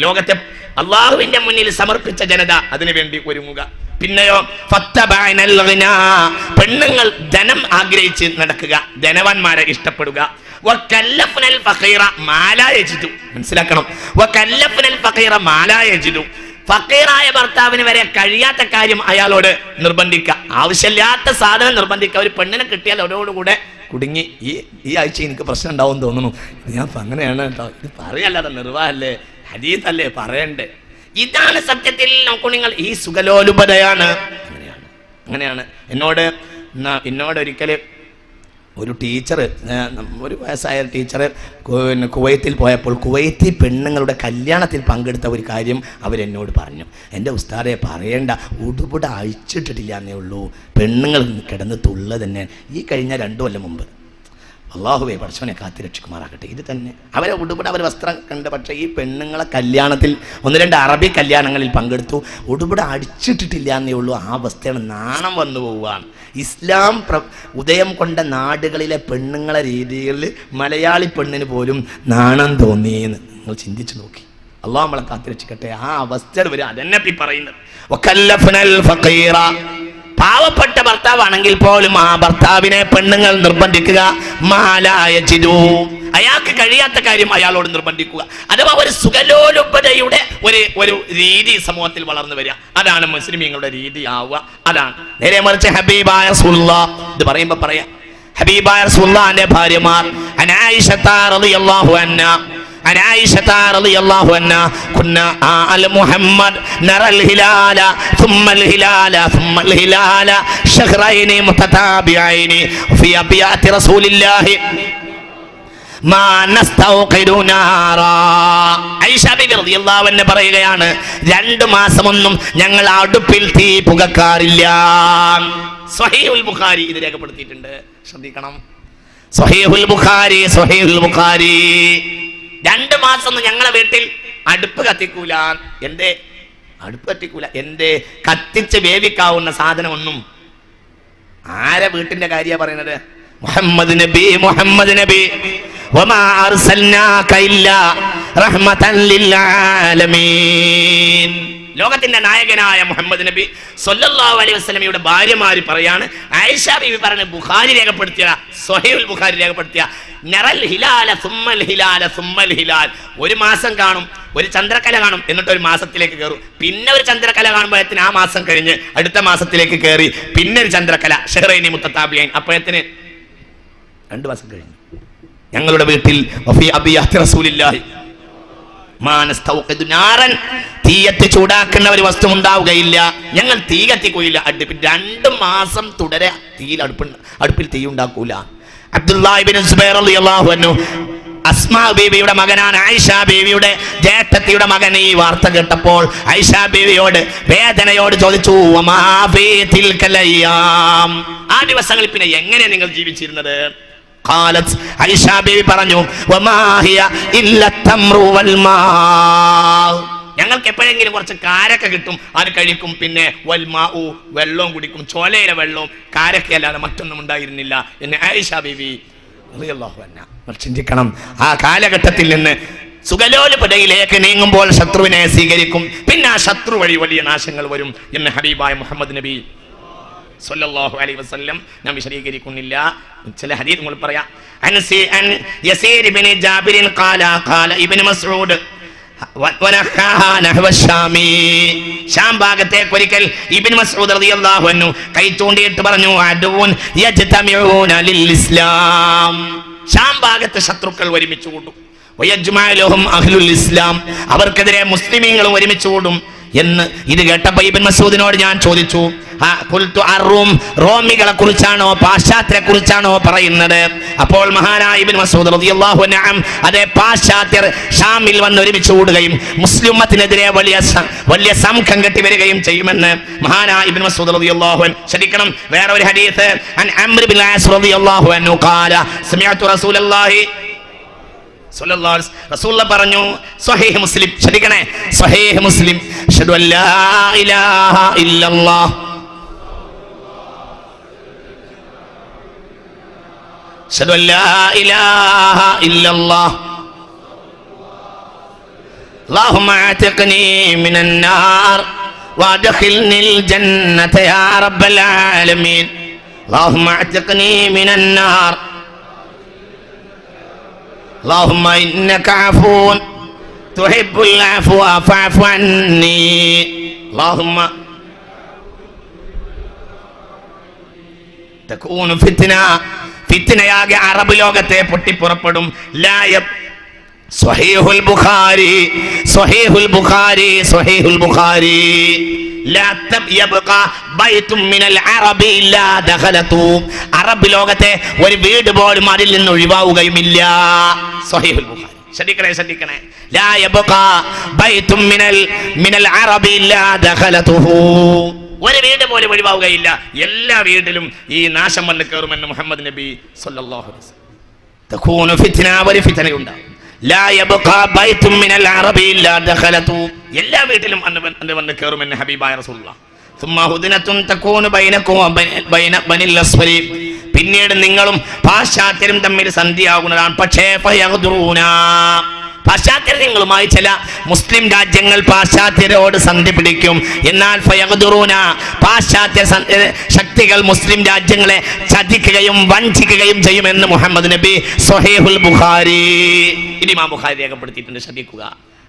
ലോകത്തെ അള്ളാഹുവിന്റെ മുന്നിൽ സമർപ്പിച്ച ജനത അതിനുവേണ്ടി ഒരുങ്ങുക. പിന്നെയോ പെണ്ണുങ്ങൾ ധനം ആഗ്രഹിച്ച് നടക്കുക, ധനവാന്മാരെ ഇഷ്ടപ്പെടുക. മനസ്സിലാക്കണം, ഫക്കീറായ ഭർത്താവിന് വരെ കഴിയാത്ത കാര്യം അയാളോട് നിർബന്ധിക്കുക, ആവശ്യമില്ലാത്ത സാധനം നിർബന്ധിക്കുക. ഒരു പെണ്ണിനെ കിട്ടിയാൽ അവരോടുകൂടെ കുടുങ്ങി. ഈ ആഴ്ച എനിക്ക് പ്രശ്നം ഉണ്ടാവും തോന്നുന്നു. ഞാൻ അങ്ങനെയാണ് കേട്ടോ, ഇത് പറയല്ലാതെ നിർവാഹല്ലേ, ഹദീസല്ലേ പറയണ്ടേ. ഇതാണ് സത്യത്തിൽ നോക്കൂ നിങ്ങൾ, ഈ സുഖലോലുപതയാണ്. അങ്ങനെയാണ്. എന്നോട് ഒരിക്കൽ ഒരു ടീച്ചർ, ഒരു വയസ്സായ ടീച്ചർ കുവൈത്തിൽ പോയപ്പോൾ കുവൈത്തി പെണ്ണുങ്ങളുടെ കല്യാണത്തിൽ പങ്കെടുത്ത ഒരു കാര്യം അവരെന്നോട് പറഞ്ഞു. എൻ്റെ ഉസ്താദെ പറയേണ്ട, ഉടുപുട അഴിച്ചിട്ടിട്ടില്ല എന്നേ ഉള്ളൂ, പെണ്ണുങ്ങൾ കിടന്ന് തുള്ള തന്നെ. ഈ കഴിഞ്ഞ 2 കൊല്ലം മുമ്പ്, അള്ളാഹുവേ പടച്ചവനെ കാത്തി രക്ഷിക്കുമാറാകട്ടെ. ഇത് തന്നെ അവരെ ഉടുപുട, അവർ വസ്ത്രം കണ്ട്. പക്ഷേ ഈ പെണ്ണുങ്ങളെ കല്യാണത്തിൽ 1-2 അറബി കല്യാണങ്ങളിൽ പങ്കെടുത്തു, ഉടുപുട അടിച്ചിട്ടിട്ടില്ല എന്നേ ഉള്ളൂ. ആ അവസ്ഥയാണ്, നാണം വന്നു പോവുകയാണ്. ഇസ്ലാം ഉദയം കൊണ്ട നാടുകളിലെ പെണ്ണുങ്ങളെ രീതിയിൽ മലയാളി പെണ്ണിന് പോലും നാണം തോന്നിയെന്ന് നിങ്ങൾ ചിന്തിച്ചു നോക്കി. അള്ളാഹു നമ്മളെ കാത്തി രക്ഷിക്കട്ടെ. ആ അവസ്ഥ വരും. അതെന്നെ പറയുന്നത്. പാവപ്പെട്ട ഭർത്താവാണെങ്കിൽ പോലും ആ ഭർത്താവിനെ പെണ്ണുങ്ങൾ നിർബന്ധിക്കുക. അയാൾക്ക് കഴിയാത്ത കാര്യം അയാളോട് നിർബന്ധിക്കുക. അഥവാ ഒരു സുഖലോലുപതയുടെ ഒരു രീതി സമൂഹത്തിൽ വളർന്നു വരിക. അതാണ് മുസ്ലിമീങ്ങളുടെ രീതി ആവുക. അതാണ്. നേരെ മറിച്ച് ഹബീബായ റസൂലുള്ളാഹ്, ഇത് പറയുമ്പോൾ പറയാം, ഹബീബായ റസൂലുള്ളാഹിന്റെ ഭാര്യമാർ ആയിഷ റളിയല്ലാഹു അൻഹാ عن عائشة رضي الله عنها كنا آل محمد نرى الهلال ثم الهلال ثم الهلال شهرين متتابعين في أبيات رسول الله ما نستوقد نارا. ആയിഷ ബിബി റളിയല്ലാഹു അൻഹ പറയുകയാണ്, 2 മാസമൊന്നും ഞങ്ങൾ അടുപ്പിൽ തീ പുകക്കാറില്ല. സ്വഹീഹുൽ ബുഖാരി ഇത് രേഖപ്പെടുത്തിയിട്ടുണ്ട്, ശ്രദ്ധിക്കണം. സ്വഹീഹുൽ ബുഖാരി 2 മാസം ഞങ്ങളെ വീട്ടിൽ അടുപ്പ് കത്തിക്കൂല. അടുപ്പ് കത്തിക്കൂല? കത്തിച്ച് വേവിക്കാവുന്ന സാധനമൊന്നും. ആരെ വീട്ടിന്റെ കാര്യമാണ് പറയുന്നത്? മുഹമ്മദ് നബി വമാ അർസൽനാക ഇല്ലാ റഹ്മതൻ ലിൽ ആലമീൻ. ലോകത്തിന്റെ നായകനായ മുഹമ്മദ് നബി സല്ലല്ലാഹു അലൈഹി വസല്ലമയുടെ ഭാര്യമാര് പറയാണ്, ആയിഷ ബീവി പറഞ്ഞ ബുഖാരി രേഖപ്പെടുത്തിയ, സ്വഹീഹുൽ ബുഖാരി രേഖപ്പെടുത്തിയ, നറൽ ഹിലാല സുമ്മൽ ഹിലാല സുമ്മൽ ഹിലാൽ. 1 മാസം കാണും, ഒരു ചന്ദ്രക്കല കാണും, എന്നിട്ട് ഒരു മാസത്തിലേക്ക് കയറും. പിന്നെ ഒരു ചന്ദ്രക്കല കാണുമ്പോഴത്തിന് ആ മാസം കഴിഞ്ഞ് അടുത്ത മാസത്തിലേക്ക് കയറി, പിന്നെ ഒരു ചന്ദ്രക്കല, ഷഹ്റൈനി മുത്തതാബിയൈൻ. അപ്പോഴത്തിന് 2 മാസം കഴിഞ്ഞു. ഞങ്ങളുടെ വീട്ടിൽ വഫീ അബിയാത്തി റസൂലില്ലാഹി തീയത്ത് ചൂടാക്കുന്ന ഒരു വസ്തു ഉണ്ടാവുകയില്ല. ഞങ്ങൾ തീ കത്തിക്കൂല. അടുപ്പിൽ 2 മാസം തുടരെ അടുപ്പിൽ തീ ഉണ്ടാക്കൂല. അബ്ദുല്ലാഹ് ഇബ്നു സുബൈർ റളിയല്ലാഹു അൻഹു അസ്മാ ബീവിയുടെ മകനാണ് ആയിഷ ബീവിയുടെ ജ്യേഷ്ഠത്തിയുടെ മകൻ ഈ വാർത്ത കേട്ടപ്പോൾ ആയിഷ ബീവിയോട് വേദനയോട് ചോദിച്ചു, വമാ ഫീ തിൽകൽ അയ്യാം, ആ ദിവസങ്ങളിൽ പിന്നെ എങ്ങനെ നിങ്ങൾ ജീവിച്ചിരുന്നത്? ഖാലത്ത്, ആയിഷ ബീവി പറഞ്ഞു, വമാ ഹിയ ഇല്ല തംറു വൽ മാ, ഞങ്ങൾക്ക് എപ്പോഴെങ്കിലും കുറച്ച് കാരക്ക കിട്ടും, അത് കഴിക്കും, പിന്നെ വൽമാഉ, വെള്ളവും കുടിക്കും, ചോലയിലെ വെള്ളവും കാരക്കയല്ലാതെ മറ്റൊന്നും ഉണ്ടായിരുന്നില്ല എന്ന് ആയിഷ ബീവി റളിയല്ലാഹു അൻഹ. ചിന്തിക്കണം, ആ കാലഘട്ടത്തിൽ നിന്ന് സുഗലോലുപതയിലേക്ക് നീങ്ങുമ്പോൾ ശത്രുവിനെ സ്വീകരിക്കും, പിന്നെ ആ ശത്രു വഴി വലിയ നാശങ്ങൾ വരും എന്ന് ഹബീബായ മുഹമ്മദ് നബി സല്ലല്ലാഹു അലൈഹി വസല്ലം. ഞാൻ വിശദീകരിക്കുന്നില്ല, ചില ഹദീസ് നമ്മൾ പറയാം. യസീർ ഇബ്നു ജാബിർ ഖാല ഖാല ഇബ്നു മസ്ഊദ് ശാം ഭാഗത്തേക്ക് ഒരിക്കൽ ഇബ്നു മസ്ഊദ് റളിയല്ലാഹു അൻഹു കൈ ചൂണ്ടിയിട്ട് പറഞ്ഞു, അദുൻ യജ്തമിഊന ലിൽ ഇസ്ലാം, ശാം ഭാഗത്ത് ശത്രുക്കൾ ഒരുമിച്ച് കൂടും, വയജ്മഅലുഹും അഹ്ലുൽ ഇസ്ലാം, അവർക്കെതിരെ മുസ്ലിമീങ്ങളും ഒരുമിച്ച് കൂടും എന്ന്. ഇത് കേട്ടപ്പോൾ ഇബ്നു മസ്ഊദിനോട് ഞാൻ ചോദിച്ചു, റോമികളെ കുറിച്ചാണോ പാശ്ചാത്യരെ കുറിച്ചാണോ പറയുന്നത്? അപ്പോൾ മഹാനായ ഇബ്നു മസ്ഊദ് റളിയല്ലാഹു അൻഹു അതേ പാശ്ചാത്യർ ഷാമിൽ വന്ന് ഒരുമിച്ച് കൂടുകയും മുസ്ലിം ഉമ്മത്തിനെതിരെ വലിയ സംഘം കെട്ടി വരികയും ചെയ്യുമെന്ന് മഹാനായ ഇബ്നു മസ്ഊദ് റളിയല്ലാഹു അൻഹു. ശ്രദ്ധിക്കണം, വേറെ ഒരു ഹദീസ് അൻ അംർ ബിൻ ആസ് റളിയല്ലാഹു അൻഹു ഖാല സമിഅതു റസൂലല്ലാഹി സ്വല്ലല്ലാഹു അലൈഹി വസല്ലം, റസൂലുള്ളാഹി പറഞ്ഞു, സ്വഹീഹ് മുസ്ലിം, ശ്രദ്ധിക്കണേ, സ്വഹീഹ് മുസ്ലിം, അഷ്ഹദു അല്ലാ ഇലാഹ ഇല്ലല്ലാഹ് അഷ്ഹദു അല്ലാ ഇലാഹ ഇല്ലല്ലാഹ് അല്ലാഹുമ്മ അഅ്തിഖ്നി മിനൻ നാർ വഅദ്ഖിൽനിൽ ജന്നത യാ റബ്ബൽ ആലമീൻ അല്ലാഹുമ്മ അഅ്തിഖ്നി മിനൻ നാർ اللهم إنك عفو تحب العفو فاعف عني اللهم تكون ഫിത്നയാകെ അറബ് ലോകത്തെ പൊട്ടിപ്പുറപ്പെടും. സ്വഹീഹുൽ ബുഖാരി സ്വഹീഹുൽ ബുഖാരി സ്വഹീഹുൽ ബുഖാരി അറബ് ലോകത്തെ ഒരു വീട് പോലും അതിൽ നിന്ന് ഒഴിവാവുകയുമില്ല. സ്വഹീഹുൽ ബുഖാരി, ശ്രദ്ധിക്കണേ ശ്രദ്ധിക്കണേ, ലാ യബ്ഖാ ബൈതും മിനൽ അറബി ഇല്ലാ ദഖലതുഹു, ഒരു വീട് പോലും ഒഴിവാവുകയില്ല, എല്ലാ വീട്ടിലും ഈ നാശം വന്ന് കയറുമെന്ന് മുഹമ്മദ് നബി സല്ലല്ലാഹു അലൈഹി വസല്ലം. തകൂനു ഫിത്ന, ഒരു ഫിത്നയുണ്ടാകും. ലാ യബ്ഖാ ബൈതും മിനൽ അറബി ഇല്ലാ ദഖലതുഹു, എല്ലാ വീട്ടിലും അന്ന് വന്ന് കയറുമെന്ന് ഹബീബായ റസൂലുള്ളാഹി. സുമ്മ ഹുദ്നത്തുൻ തകൂനു ബൈനകും ബൈന ബനിൽ അസ്ഫരി, പിന്നീട് നിങ്ങളും പാശ്ചാത്യരും തമ്മിൽ സന്ധിയാകുന്നതാണ്. പക്ഷേ ഫയഗ്ദുറൂന, പാശ്ചാത്യർ നിങ്ങളുമായി ചില മുസ്ലിം രാജ്യങ്ങൾ പാശ്ചാത്യരോട് സന്ധി പിടിക്കും. എന്നാൽ ഫയഗ്ദുറൂന, പാശ്ചാത്യ ശക്തികൾ മുസ്ലിം രാജ്യങ്ങളെ ചതിക്കുകയും വഞ്ചിക്കുകയും ചെയ്യുമെന്ന് മുഹമ്മദ് നബി സ്വഹീഹുൽ ബുഖാരി, ഇമാം ബുഖാരി രേഖപ്പെടുത്തിയിട്ടുണ്ട്. ശ്രദ്ധിക്കുക,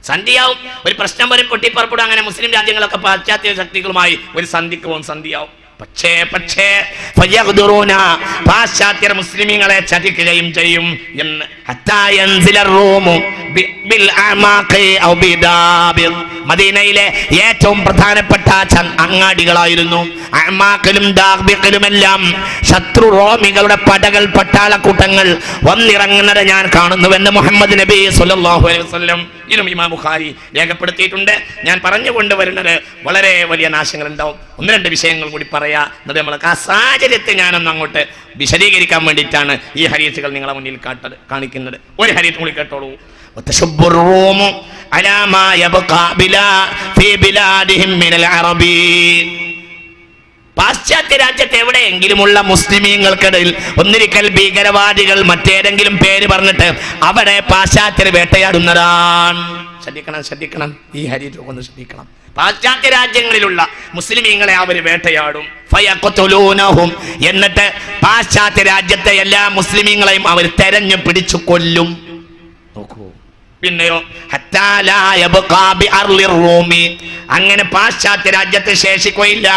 സന്ധിയാവും, ഒരു പ്രശ്നം വരെ പൊട്ടിപ്പുറപ്പെടും. അങ്ങനെ മുസ്ലിം രാജ്യങ്ങളൊക്കെ പാശ്ചാത്യ ശക്തികളുമായി ഒരു സന്ധിയാവും. പക്ഷേ പാശ്ചാത്യർ മുസ്ലിമീങ്ങളെ ചതിക്കുകയും ചെയ്യും എന്ന്. മദീനയിലെ ഏറ്റവും പ്രധാനപ്പെട്ട അങ്ങാടികളായിരുന്നു അമാക്കലും ദാബിഖലുമെല്ലാം ശത്രു റോമികളുടെ പടകൾ, പട്ടാളക്കൂട്ടങ്ങൾ വന്നിറങ്ങുന്നത് ഞാൻ കാണുന്നുവെന്ന് മുഹമ്മദ് നബി സല്ലല്ലാഹു അലൈഹി വസല്ലം ഇതും ഇമാം ബുഖാരി രേഖപ്പെടുത്തിയിട്ടുണ്ട്. ഞാൻ പറഞ്ഞുകൊണ്ടുവരുന്നത് വളരെ വലിയ നാശങ്ങൾ ഉണ്ടാവും. ഒന്ന് രണ്ട് വിഷയങ്ങൾ കൂടി പറയാ, എന്നിട്ട് നമ്മൾ ആ സാഹചര്യത്തെ ഞാനൊന്ന് അങ്ങോട്ട് വിശദീകരിക്കാൻ വേണ്ടിയിട്ടാണ് ഈ ഹദീസുകൾ നിങ്ങളെ മുന്നിൽ കാണിക്കുന്നത്. ഒരു ഹദീസ് കൂടി കേട്ടോളൂ. പാശ്ചാത്യ രാജ്യത്ത് എവിടെയെങ്കിലുമുള്ള മുസ്ലിമീങ്ങൾക്കിടയിൽ ഒന്നിരിക്കൽ ഭീകരവാദികൾ മറ്റേതെങ്കിലും പേര് പറഞ്ഞിട്ട് അവിടെ പാശ്ചാത്യർ വേട്ടയാടുന്നതാണ്. ശ്രദ്ധിക്കണം, ഈ ഹദീസ് ഒന്ന് ശ്രദ്ധിക്കണം. പാശ്ചാത്യ രാജ്യങ്ങളിലുള്ള മുസ്ലിമീങ്ങളെ അവർ വേട്ടയാടും. ഫയഖ്തുലൂനഹും, എന്നിട്ട് പാശ്ചാത്യ രാജ്യത്തെ എല്ലാ മുസ്ലിമീങ്ങളെയും അവർ തെരഞ്ഞു പിടിച്ചു കൊല്ലും. നോക്കൂ, പിന്നെയോ അങ്ങനെ പാശ്ചാത്യ രാജ്യത്ത് ശേഷിക്കുകയില്ല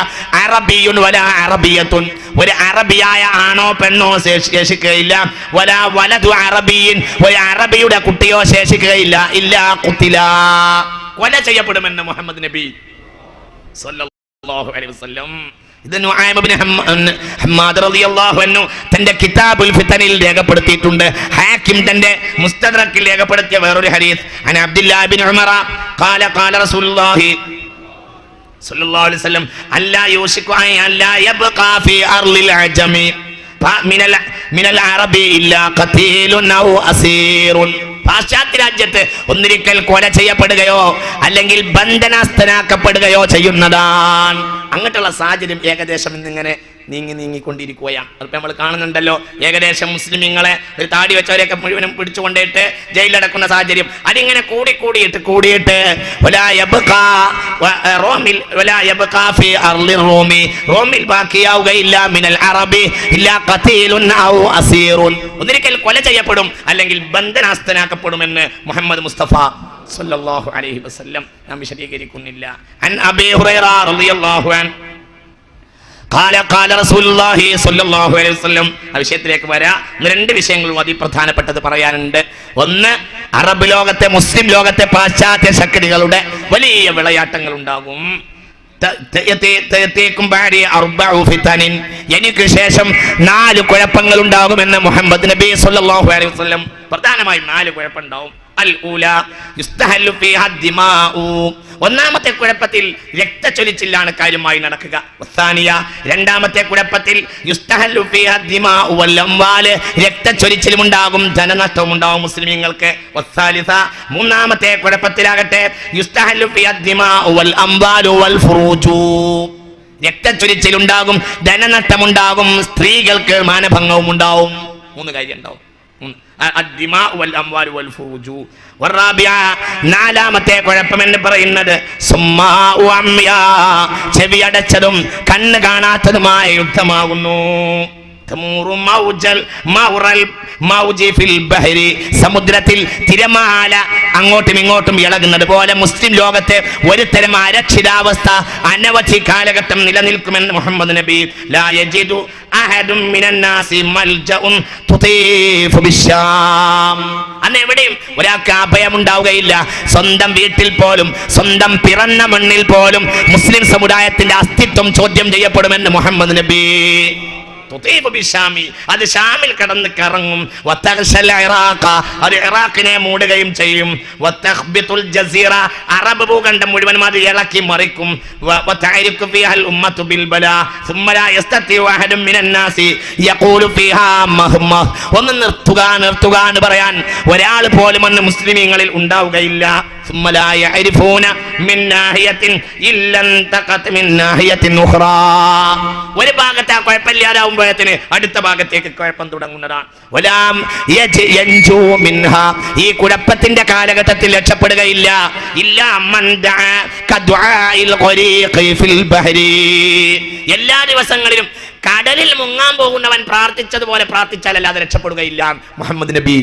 അറബിയുൻ വലാ അറബിയത്തുൻ, ഒരു അറബിയായ ആണോ പെണ്ണോ ശേഷിക്കുകയില്ല. വലാ വലദു അറബിയിൻ, ഒരു അറബിയുടെ കുട്ടിയോ ശേഷിക്കുകയില്ല. ഇല്ലാ ഖുതില, കൊല ചെയ്യപ്പെടുമെന്ന് മുഹമ്മദ് നബി സല്ലല്ലാഹു അലൈഹി വസല്ലം. ഇത് നുഅയ്മ ഇബ്നു ഹമ്മാദ് റളിയല്ലാഹു അൻഹു തന്റെ കിതാബുൽ ഫിതനിൽ രേഖപ്പെടുത്തിയിട്ടുണ്ട്. ഹാക്കിം തന്റെ മുസ്തദ്റക്കിൽ രേഖപ്പെടുത്തിയ വേറൊരു ഹദീസ് അൻ അബ്ദുല്ലാഹ് ഇബ്നു ഉമറ ഖാല ഖാല റസൂലുള്ളാഹി സ്വല്ലല്ലാഹു അലൈഹി വസല്ലം അല്ലാ യൂശികു അല്ലാ യബ്ഖാ ഫീ അർളിൽ അജമി മിനൽ അറബി ഇല്ലാ ഖതീലുൻ ഔ അസീറുൻ. പാശ്ചാത്യ രാജ്യത്ത് ഒന്നിരിക്കൽ കൊല ചെയ്യപ്പെടുകയോ അല്ലെങ്കിൽ ബന്ധനസ്ഥനാക്കപ്പെടുകയോ ചെയ്യുന്നതാണ്. അങ്ങോട്ടുള്ള സാഹചര്യം ഏകദേശം ഇന്നിങ്ങനെ നീങ്ങിക്കൊണ്ടിരിക്കുകയാണ്. അതിപ്പോൾ നമ്മൾ കാണുന്നുണ്ടല്ലോ, ഏകദേശം മുസ്ലിമീങ്ങളെ ഒരു താടി വെച്ചവരെയൊക്കെ മുഴുവനും പിടിച്ചുകൊണ്ടിട്ട് ജയിലിലടക്കുന്ന സാഹചര്യം. അതിങ്ങനെ കൂടിയിട്ട് റോമിൽ ബാക്കിയാവുകയില്ല മിനൽ അറബി ഇല്ലാ ഖതീലുൻ ഔ അസീറുൻ. ഒന്നിരിക്കൽ കൊല ചെയ്യപ്പെടും അല്ലെങ്കിൽ ബന്ധനസ്ഥനാക്കപ്പെടുമെന്ന് മുഹമ്മദ് മുസ്തഫ സല്ലല്ലാഹു അലൈഹി വസല്ലം. നാം വിശദീകരിക്കുന്നില്ല. അൻ അബീ ഹുറൈറ റളിയല്ലാഹു അൻഹു ഖാല റസൂലുള്ളാഹി സ്വല്ലല്ലാഹു അലൈഹി വസല്ലം. ആ വിഷയത്തിലേക്ക് വരാം. രണ്ട് വിഷയങ്ങളും അതിപ്രധാനപ്പെട്ടത് പറയാനുണ്ട്. ഒന്ന്, അറബ് ലോകത്തെ മുസ്ലിം ലോകത്തെ പാശ്ചാത്യ ശക്തികളുടെ വലിയ വിളയാട്ടങ്ങൾ ഉണ്ടാകും. എനിക്ക് ശേഷം 4 കുഴപ്പങ്ങൾ ഉണ്ടാകുമെന്ന് മുഹമ്മദ് നബി സ്വല്ലല്ലാഹു അലൈഹി വസല്ലം. പ്രധാനമായും 4 കുഴപ്പമുണ്ടാവും. ഒന്നാമത്തെ കുഴപ്പത്തിൽ രക്തച്ചൊലിച്ചിലാണ് കാര്യമായി നടക്കുക. രണ്ടാമത്തെ കുഴപ്പത്തിൽ രക്തച്ചൊലിച്ചിലും ഉണ്ടാകും, ധനനഷ്ടവും ഉണ്ടാവും മുസ്ലിമീങ്ങൾക്ക്. മൂന്നാമത്തെ കുഴപ്പത്തിലാകട്ടെ രക്തച്ചൊലിച്ചിലുണ്ടാകും, ധനനഷ്ടമുണ്ടാകും, സ്ത്രീകൾക്ക് മാനഭംഗവും ഉണ്ടാവും. 3 കാര്യം ഉണ്ടാവും. നാലാമത്തെ കുഴപ്പമെന്ന് പറയുന്നത് ചെവിയടച്ചതും കണ്ണ് കാണാത്തതുമായ യുദ്ധമാകുന്നു. സമുദ്രത്തിൽ തിരമാല അങ്ങോട്ടും ഇങ്ങോട്ടും ഇളകുന്നത് പോലെ മുസ്ലിം ലോകത്തെ ഒരു തരം അരക്ഷിതാവസ്ഥ അനവധി കാലഘട്ടം നിലനിൽക്കുമെന്ന് മുഹമ്മദ് നബി. ലാ യജിദു അഹദും മിനൻ നാസി മൽജഉൻ തുതീഫു ബിശ്ശാം. അന്ന് എവിടെയും ഒരാൾക്ക് അഭയമുണ്ടാവുകയില്ല. സ്വന്തം വീട്ടിൽ പോലും, സ്വന്തം പിറന്ന മണ്ണിൽ പോലും മുസ്ലിം സമുദായത്തിന്റെ അസ്തിത്വം ചോദ്യം ചെയ്യപ്പെടുമെന്ന് മുഹമ്മദ് നബി. അത് ഷാമിൽ കടന്ന് കറങ്ങും. അത് ഇറാഖിനെ മൂടുകയും ചെയ്യും. അറബ് ഭൂഖണ്ഡം മുഴുവനും അത് ഇളക്കി മറിക്കും. ഒന്ന് നിർത്തുക എന്ന് പറയാൻ ഒരാൾ പോലും അന്ന് മുസ്ലിമീങ്ങളിൽ ഉണ്ടാവുകയില്ല. ഒരു ഭാഗത്ത് ആ കുഴപ്പമില്ലാതാവുമ്പോഴത്തിന് അടുത്ത ഭാഗത്തേക്ക് കുഴപ്പം തുടങ്ങുന്നതാണ്. ഈ കുഴപ്പത്തിന്റെ കാലഘട്ടത്തിൽ രക്ഷപ്പെടുകയില്ല. എല്ലാ ദിവസങ്ങളിലും കടലിൽ മുങ്ങാൻ പോകുന്നവൻ പ്രാർത്ഥിച്ചതുപോലെ പ്രാർത്ഥിച്ചാൽ അല്ലാതെ രക്ഷപ്പെടുകയില്ല മുഹമ്മദ് നബി.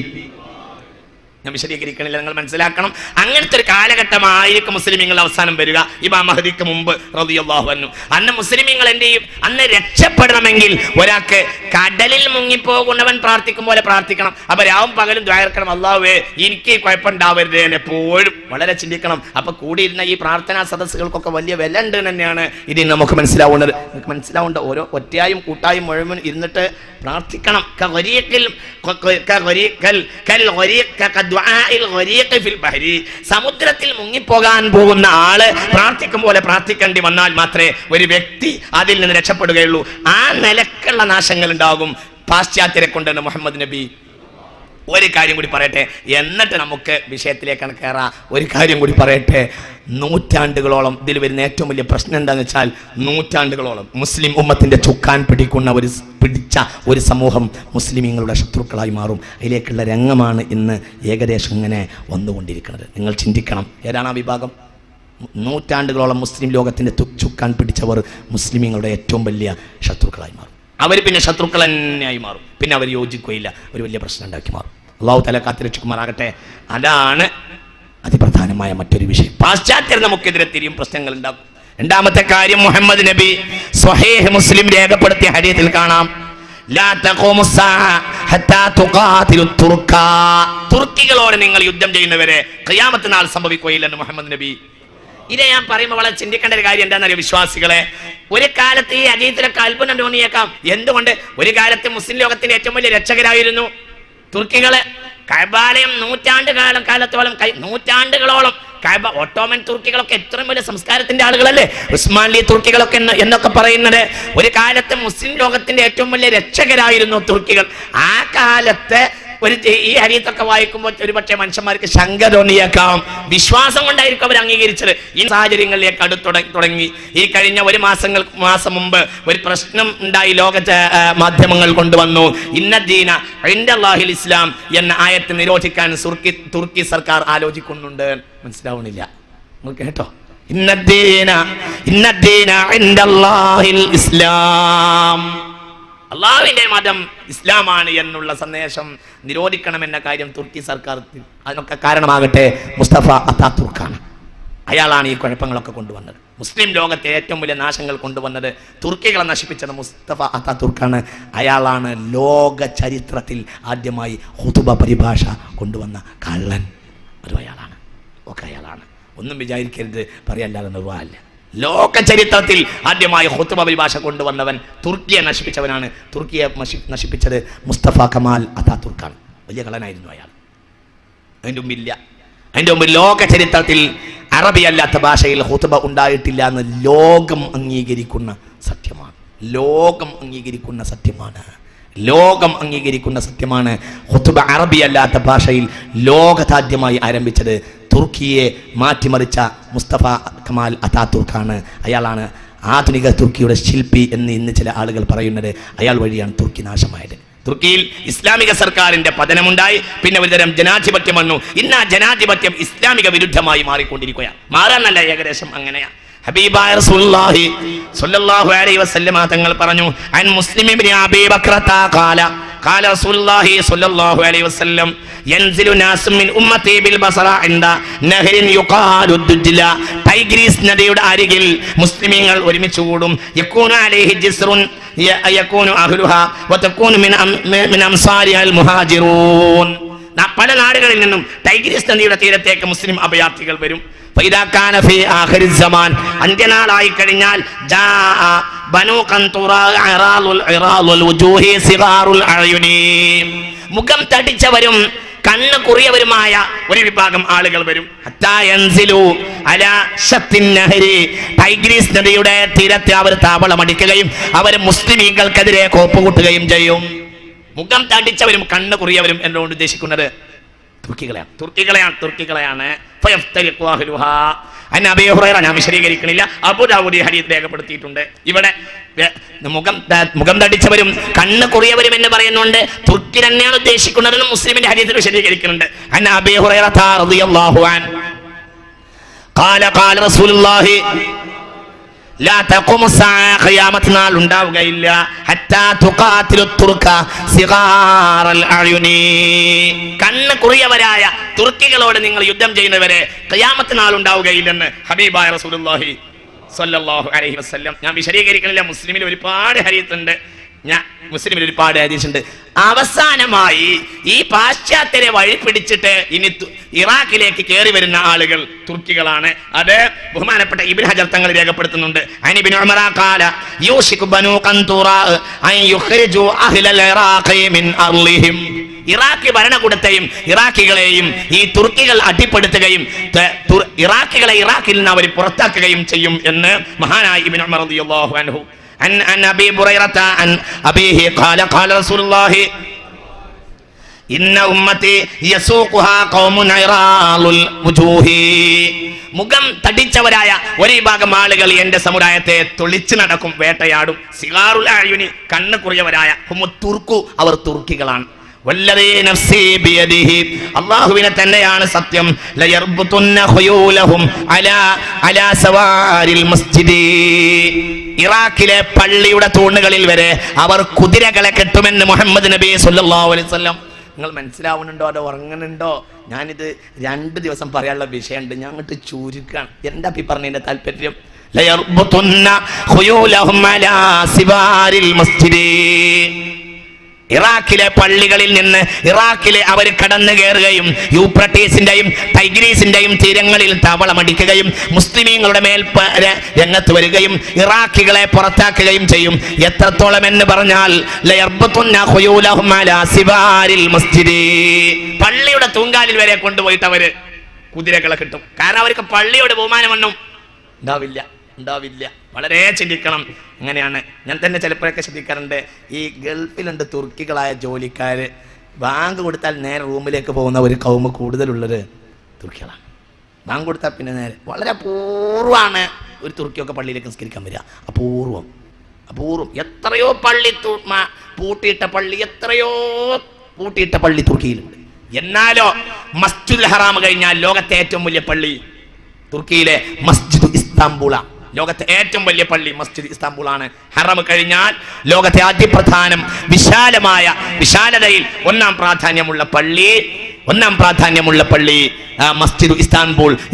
ഞാൻ വിശദീകരിക്കണില്ല, നിങ്ങൾ മനസ്സിലാക്കണം. അങ്ങനത്തെ ഒരു കാലഘട്ടമായിരിക്കും മുസ്ലിമീങ്ങൾ അവസാനം വരിക. ഇമാം മഹ്ദിക്ക് മുമ്പ് റളിയല്ലാഹു അൻഹു. അന്ന് മുസ്ലിമീങ്ങൾ എന്ത് ചെയ്യും? അന്ന് രക്ഷപ്പെടണമെങ്കിൽ ഒരാൾക്ക് കടലിൽ മുങ്ങിപ്പോകുന്നവൻ പ്രാർത്ഥിക്കും പോലെ പ്രാർത്ഥിക്കണം. അപ്പൊ രാവും പകലും ദ്വാരക്കണം, അല്ലാഹുവേ എനിക്ക് കുഴപ്പമുണ്ടാവരുത് എപ്പോഴും. വളരെ ചിന്തിക്കണം. അപ്പൊ കൂടിയിരുന്ന ഈ പ്രാർത്ഥനാ സദസ്സുകൾക്കൊക്കെ വലിയ വില ഉണ്ട് തന്നെയാണ് ഇനി നമുക്ക് മനസ്സിലാവേണ്ടത്. നമുക്ക് മനസ്സിലാവേണ്ട ഓരോ ഒറ്റയായും കൂട്ടായും മുഴുവൻ ഇരുന്നിട്ട് പ്രാർത്ഥിക്കണം. സമുദ്രത്തിൽ മുങ്ങിപ്പോകാൻ പോകുന്ന ആള് പ്രാർത്ഥിക്കും പോലെ പ്രാർത്ഥിക്കേണ്ടി വന്നാൽ മാത്രമേ ഒരു വ്യക്തി അതിൽ നിന്ന് രക്ഷപ്പെടുകയുള്ളൂ. ആ നിലക്കുള്ള നാശങ്ങൾ ഉണ്ടാകും പാശ്ചാത്യരെ കൊണ്ടാണ് മുഹമ്മദ് നബി. ഒരു കാര്യം കൂടി പറയട്ടെ, എന്നിട്ട് നമുക്ക് വിഷയത്തിലേക്കാണ് കയറാം. ഒരു കാര്യം കൂടി പറയട്ടെ, നൂറ്റാണ്ടുകളോളം ഇതിൽ വരുന്ന ഏറ്റവും വലിയ പ്രശ്നം എന്താണെന്ന് വെച്ചാൽ, നൂറ്റാണ്ടുകളോളം മുസ്ലിം ഉമ്മത്തിന്റെ ചുക്കാൻ പിടിച്ച ഒരു സമൂഹം മുസ്ലിമീങ്ങളുടെ ശത്രുക്കളായി മാറും. അതിലേക്കുള്ള രംഗമാണ് ഇന്ന് ഏകദേശം ഇങ്ങനെ വന്നുകൊണ്ടിരിക്കുന്നത്. നിങ്ങൾ ചിന്തിക്കണം, ഏതാണ് ആ വിഭാഗം? നൂറ്റാണ്ടുകളോളം മുസ്ലിം ലോകത്തിന്റെ ചുക്കാൻ പിടിച്ചവർ മുസ്ലിമീങ്ങളുടെ ഏറ്റവും വലിയ ശത്രുക്കളായി മാറും. അവർ പിന്നെ ശത്രുക്കൾ തന്നെയായി മാറും. പിന്നെ അവർ യോജിക്കുകയില്ല, ഒരു വലിയ പ്രശ്നം ഉണ്ടാക്കി മാറും. അല്ലാഹു തആല കാത്തിരക്ഷിക്കുമാറാകട്ടെ. അതാണ് അതിപ്രധാനമായ മറ്റൊരു വിഷയം. പാശ്ചാത്യർ നമുക്കെതിരെ തിരിയും പ്രശ്നങ്ങൾ ഉണ്ടാക്കും. രണ്ടാമത്തെ കാര്യം, മുഹമ്മദ് നബി സ്വഹീഹ് മുസ്ലിം രേഖപ്പെടുത്തിയ ഹദീസിൽ കാണാം, ലാ തഖൂമു സ്സാഅ ഹത്താ തുഖാതിലു തുർക്കികളോട് നിങ്ങൾ യുദ്ധം ചെയ്യുന്നവരെ ഖിയാമത്ത് നാൾ സംഭവിക്കുകയില്ലെന്ന് മുഹമ്മദ് നബി. ഇത് ഞാൻ പറയുമ്പോൾ വളരെ ചിന്തിക്കേണ്ട ഒരു കാര്യം എന്താണെന്നറിയോ വിശ്വാസികളെ? ഒരു കാലത്ത് ഈ ഹദീസിലൊക്കെ അത്ഭുതം തോന്നിയേക്കാം. എന്തുകൊണ്ട്? ഒരു കാലത്ത് മുസ്ലിം ലോകത്തിന്റെ ഏറ്റവും വലിയ രക്ഷകരായിരുന്നു തുർക്കികള്. കഅബാലയം നൂറ്റാണ്ടുകളോളം കഅബ, ഒട്ടോമൻ തുർക്കികളൊക്കെ എത്രയും വലിയ സംസ്കാരത്തിന്റെ ആളുകളല്ലേ, ഉസ്മാൻലി തുർക്കികളൊക്കെ എന്നൊക്കെ പറയുന്നത്. ഒരു കാലത്ത് മുസ്ലിം ലോകത്തിന്റെ ഏറ്റവും വലിയ രക്ഷകരായിരുന്നു തുർക്കികൾ. ആ കാലത്ത് ഈ ഹദീസൊക്കെ വായിക്കുമ്പോൾ ഒരുപക്ഷെ മനുഷ്യന്മാർക്ക് ശങ്ക തോന്നിയേക്കാം. വിശ്വാസം കൊണ്ടായിരിക്കും അവർ അംഗീകരിച്ചത്. ഈ സാഹചര്യങ്ങളിലേക്ക് അടുത്ത് തുടങ്ങി. ഈ കഴിഞ്ഞ ഒരു മാസം മുമ്പ് ഒരു പ്രശ്നം ഉണ്ടായി, ലോക മാധ്യമങ്ങൾ കൊണ്ടുവന്നു. ഇന്നദ്ദീന ഇൻദല്ലാഹിൽ ഇസ്ലാം എന്ന ആയത്ത് നിരോധിക്കാൻ തുർക്കി സർക്കാർ ആലോചിക്കുന്നുണ്ട്. മനസ്സിലാവണില്ല? കേട്ടോ, ഇന്നദ്ദീന ഇൻദല്ലാഹിൽ ഇസ്ലാം, അള്ളാഹുവിന്റെ മതം ഇസ്ലാമാണ് എന്നുള്ള സന്ദേശം നിരോധിക്കണമെന്ന കാര്യം തുർക്കി സർക്കാർ. അതിനൊക്കെ കാരണമാകട്ടെ മുസ്തഫ അതാതുർക്കാണ്. അയാളാണ് ഈ കുഴപ്പങ്ങളൊക്കെ കൊണ്ടുവന്നത്. മുസ്ലിം ലോകത്തെ ഏറ്റവും വലിയ നാശങ്ങൾ കൊണ്ടുവന്നത്, തുർക്കികളെ നശിപ്പിച്ചത് മുസ്തഫ അതാതുർക്കാണ്. അയാളാണ് ലോക ചരിത്രത്തിൽ ആദ്യമായി ഖുതുബ പരിഭാഷ കൊണ്ടുവന്ന കള്ളൻ. അതും അയാളാണ്. ഒക്കെ അയാളാണ്. ഒന്നും വിചാരിക്കരുത്, പറയല്ലാതെ നിർവാഹമില്ല. ലോക ചരിത്രത്തിൽ ആദ്യമായി ഖുതുബ പരിഭാഷ കൊണ്ടുവന്നവൻ, തുർക്കിയെ നശിപ്പിച്ചവനാണ്. തുർക്കിയെ നശിപ്പിച്ചത് മുസ്തഫ കമാൽ അതാതുർക്കാണ്. വലിയ കള്ളനായിരുന്നു അയാൾ. അതിൻ്റെ മുമ്പിൽ ലോക ചരിത്രത്തിൽ അറബി അല്ലാത്ത ഭാഷയിൽ ഖുതുബ ഉണ്ടായിട്ടില്ല എന്ന് ലോകം അംഗീകരിക്കുന്ന സത്യമാണ്. ഖുതുബ അറബി അല്ലാത്ത ഭാഷയിൽ ലോകത്താദ്യമായി ആരംഭിച്ചത് തുർക്കിയെ മാറ്റിമറിച്ച മുസ്തഫ കമാൽ അതാതുർക്കാണ്. അയാളാണ് ആധുനിക തുർക്കിയുടെ ശില്പി എന്ന് ഇന്ന് ചില ആളുകൾ പറയുന്നത്. അയാൾ വഴിയാണ് തുർക്കി നാശമായത്. തുർക്കിയിൽ ഇസ്ലാമിക സർക്കാരിന്റെ പതനമുണ്ടായി. പിന്നെ ഒരുതരം ജനാധിപത്യം വന്നു. ഇന്ന് ആ ജനാധിപത്യം ഇസ്ലാമിക വിരുദ്ധമായി മാറിക്കൊണ്ടിരിക്കുകയാണ്. മാറാനല്ല, ഏകദേശം അങ്ങനെയാണ്. ഹബീബായ റസൂലുള്ളാഹി സ്വല്ലല്ലാഹു അലൈഹി വസല്ലമ തങ്ങൾ പറഞ്ഞു, അൻ മുസ്ലിം ഇബ്നു അബീ ബക്രത ഖാല റസൂലുള്ളാഹി സ്വല്ലല്ലാഹു അലൈഹി വസല്ലം യൻസിലു നാസും മിൻ ഉമ്മത്തി ബിൽ ബസറ ഇൻദ നഹരിൻ യുഖാലു ദുജ്ല. ടൈഗ്രീസ് നദിയുടെ അരികിൽ മുസ്ലിമീങ്ങൾ ഒരുമിച്ച് കൂടും. യകൂനു അലൈഹി ജിസ്റുൻ യകൂനു അഹ്ലുഹാ വതകൂനു മിൻ അംസാരിൽ മുഹാജിറൂൻ. പല നാടുകളിൽ നിന്നും ടൈഗ്രീസ് നദിയുടെ തീരത്തേക്ക് മുസ്ലിം അഭയാർത്ഥികൾ വരും. അന്ത്യനാളായി കഴിഞ്ഞാൽ മുഖം തടിച്ചവരും കണ്ണ് കുറിയവരുമായ ഒരു വിഭാഗം ആളുകൾ വരും. ടൈഗ്രീസ് നദിയുടെ തീരത്തെ അവർ താവളമടിക്കുകയും അവർ മുസ്ലിമീങ്ങൾക്കെതിരെ കോപ്പുകൂട്ടുകയും ചെയ്യും. മുഖം തടിച്ചവരും കണ്ണ് കുറിയവരും എന്നോട് ഉദ്ദേശിക്കുന്നത് തുർക്കികളെയാണ്. ഞാൻ വിശദീകരിക്കണില്ല, അബൂദാവൂദ് ഹദീസ് രേഖപ്പെടുത്തിയിട്ടുണ്ട്. ഇവിടെ മുഖം തടിച്ചവരും കണ്ണ് കുറിയവരും എന്ന് പറയുന്നുണ്ട്. തുർക്കി തന്നെയാണ് ഉദ്ദേശിക്കുന്നതെന്ന് മുസ്ലിമിന്റെ ഹദീസിൽ വിശദീകരിക്കുന്നുണ്ട്. അബീ ഹുറൈറ റളിയല്ലാഹു അൻഹു ഖാല റസൂലുള്ളാഹി ലാ തഖൂമു സഅ, ഖിയാമത്ത് നാൾ ഉണ്ടാവുകയില്ല, ഹത്താ തുഖാതിലു തുർക സിഗാറൽ അയുനി. കണ്ണ് കുറിയവരായ തുർക്കികളോട് നിങ്ങൾ യുദ്ധം ചെയ്യുന്നവരെ ഖിയാമത്ത് നാൾ ഉണ്ടാവുകയില്ലെന്ന് ഹബീബായ റസൂലുള്ളാഹി സ്വല്ലല്ലാഹു അലൈഹി വസല്ലം. ഞാൻ വിശദീകരിക്കണില്ല, മുസ്ലിമിൽ ഒരുപാട് ഹദീസുണ്ട്. അവസാനമായി ഈ പാശ്ചാത്യരെ വഴി പിടിച്ചിട്ട് ഇനി ഇറാഖിലേക്ക് കയറി വരുന്ന ആളുകൾ തുർക്കികളാണ്. അത് ബഹുമാനപ്പെട്ട ഇബ്നു ഹജർ തങ്ങൾ രേഖപ്പെടുത്തുന്നുണ്ട്. അനിബ്നു ഉമറ ഖാല യൂഷികു ബനൂ ഖൻതുറ അൻ യുഖ്രിജു അഹ്ലൽ ഇറാഖി മിൻ അർളിഹിം. ഇറാഖി ഭരണകൂടത്തെയും ഇറാഖികളെയും ഈ തുർക്കികൾ അടിപ്പെടുത്തുകയും ഇറാഖികളെ ഇറാഖിൽ നിന്ന് അവർ പുറത്താക്കുകയും ചെയ്യും എന്ന് മഹാനായ ഇബ്നു ഉമർ റളിയല്ലാഹു അൻഹു. عن أبي بريرة عن أبيه قال رسول الله إن أمتي يسوقها قوم عراض الوجوه. മുഖം തടിച്ചവരായ ഒരു വിഭാഗം ആളുകൾ എന്റെ സമുദായത്തെ തൊളിച്ചു നടക്കും, വേട്ടയാടും. സിഗാറുൽ അയുനി, കണ്ണ് കുറിയവരായ തുർക്കു, അവർ തുർക്കികളാണ്. വല്ലദീ നഫ്സി ബിയദിഹി, അല്ലാഹുവിനെ തന്നെയാണ് സത്യം. ലയർബുതുന്ന ഖുയൂലഹും അലാ സവാരിൽ മസ്ജിദി. ഇറാഖിലെ പള്ളിയുടെ തൂണുകളിൽ വരെ അവർ കുതിരകളെ കെട്ടുമെന്ന് മുഹമ്മദ് നബി സല്ലല്ലാഹു അലൈഹി വസല്ലം. നിങ്ങൾ മനസ്സിലാവുന്നുണ്ടോ അതോ ഉറങ്ങുന്നുണ്ടോ? ഞാനിത് 2 ദിവസം പറയാനുള്ള വിഷയമുണ്ട്, ഞാൻ അങ്ങോട്ട് ചുരുക്കാണ്. എന്താ ഈ പറഞ്ഞതിന്റെ താല്പര്യം? ലയർബുതുന്ന ഖുയൂലഹും അലാ സവാരിൽ മസ്ജിദി. ഇറാഖിലെ പള്ളികളിൽ നിന്ന് ഇറാഖിലെ അവർ കടന്നു കയറുകയും യൂഫ്രട്ടീസിന്റെയും ടൈഗ്രീസിന്റെയും തീരങ്ങളിൽ താവളമടിക്കുകയും മുസ്ലിമീങ്ങളുടെ മേൽ രംഗത്ത് വരികയും ഇറാഖികളെ പുറത്താക്കുകയും ചെയ്യും. എത്രത്തോളം എന്ന് പറഞ്ഞാൽ പള്ളിയുടെ തൂങ്കാലിൽ വരെ കൊണ്ടുപോയിട്ട് അവര് കുതിരകളെ കിട്ടും. കാരണം അവർക്ക് പള്ളിയോട് ബഹുമാനമൊന്നും ഉണ്ടാവില്ല. വളരെ ചിന്തിക്കണം. അങ്ങനെയാണ്. ഞാൻ തന്നെ ചിലപ്പോഴൊക്കെ ശ്രദ്ധിക്കാറുണ്ട്. ഈ ഗൾഫിലുണ്ട് തുർക്കികളായ ജോലിക്കാർ, ബാങ്ക് കൊടുത്താൽ നേരെ റൂമിലേക്ക് പോകുന്ന ഒരു കൗമ് കൂടുതലുള്ളത് തുർക്കികളാണ്. ബാങ്ക് കൊടുത്താൽ പിന്നെ നേരെ വളരെ അപൂർവമാണ് ഒരു തുർക്കിയൊക്കെ പള്ളിയിലേക്ക് നിസ്കരിക്കാൻ വരിക. അപൂർവം. എത്രയോ പള്ളി പൂട്ടിയിട്ട പള്ളി തുർക്കിയിലുണ്ട്. എന്നാലോ മസ്ജിദുൽ ഹറാം കഴിഞ്ഞാൽ ലോകത്തെ ഏറ്റവും വലിയ പള്ളി തുർക്കിയിലെ മസ്ജിദ് ഇസ്താംബൂളാണ്. ലോകത്തെ ഏറ്റവും വലിയ പള്ളി മസ്ജിദ് ഇസ്താംബൂളാണ്. ഹറം കഴിഞ്ഞാൽ ലോകത്തെ അതിപ്രധാനം വിശാലതയിൽ ഒന്നാം പ്രാധാന്യമുള്ള പള്ളി മസ്ജിദ്